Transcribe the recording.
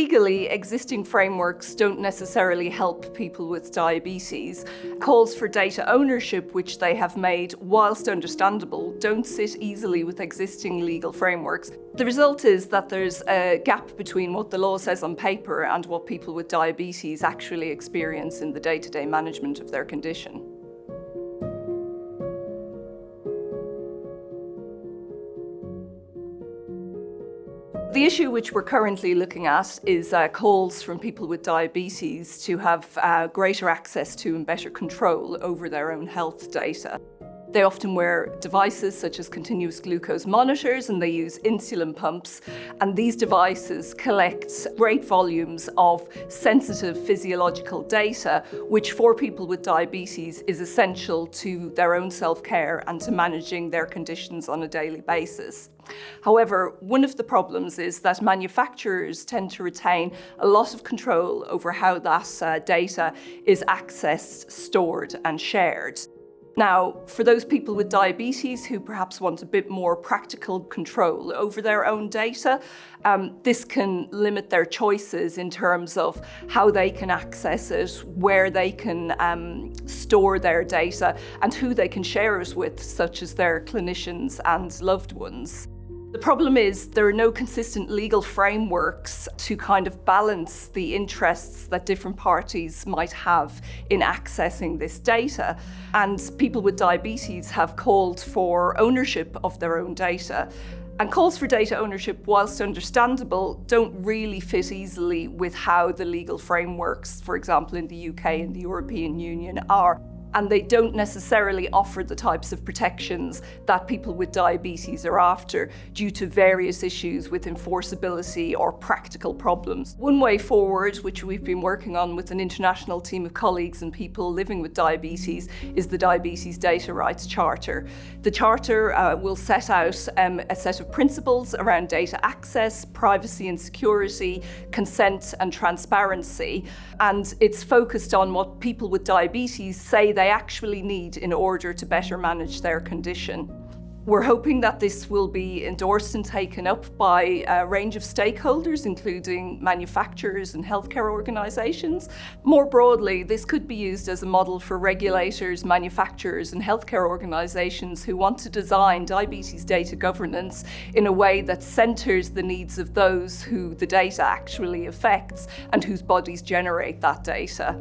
Legally, existing frameworks don't necessarily help people with diabetes. Calls for data ownership, which they have made, whilst understandable, don't sit easily with existing legal frameworks. The result is that there's a gap between what the law says on paper and what people with diabetes actually experience in the day-to-day management of their condition. The issue which we're currently looking at is calls from people with diabetes to have greater access to and better control over their own health data. They often wear devices such as continuous glucose monitors, and they use insulin pumps. And these devices collect great volumes of sensitive physiological data, which for people with diabetes is essential to their own self-care and to managing their conditions on a daily basis. However, one of the problems is that manufacturers tend to retain a lot of control over how that data is accessed, stored, and shared. Now, for those people with diabetes who perhaps want a bit more practical control over their own data, this can limit their choices in terms of how they can access it, where they can store their data, and who they can share it with, such as their clinicians and loved ones. The problem is there are no consistent legal frameworks to kind of balance the interests that different parties might have in accessing this data. And people with diabetes have called for ownership of their own data. And calls for data ownership, whilst understandable, don't really fit easily with how the legal frameworks, for example, in the UK and the European Union are. And they don't necessarily offer the types of protections that people with diabetes are after due to various issues with enforceability or practical problems. One way forward, which we've been working on with an international team of colleagues and people living with diabetes, is the Diabetes Data Rights Charter. The Charter will set out a set of principles around data access, privacy and security, consent and transparency, and it's focused on what people with diabetes say they actually need in order to better manage their condition. We're hoping that this will be endorsed and taken up by a range of stakeholders, including manufacturers and healthcare organisations. More broadly, this could be used as a model for regulators, manufacturers and healthcare organisations who want to design diabetes data governance in a way that centres the needs of those who the data actually affects and whose bodies generate that data.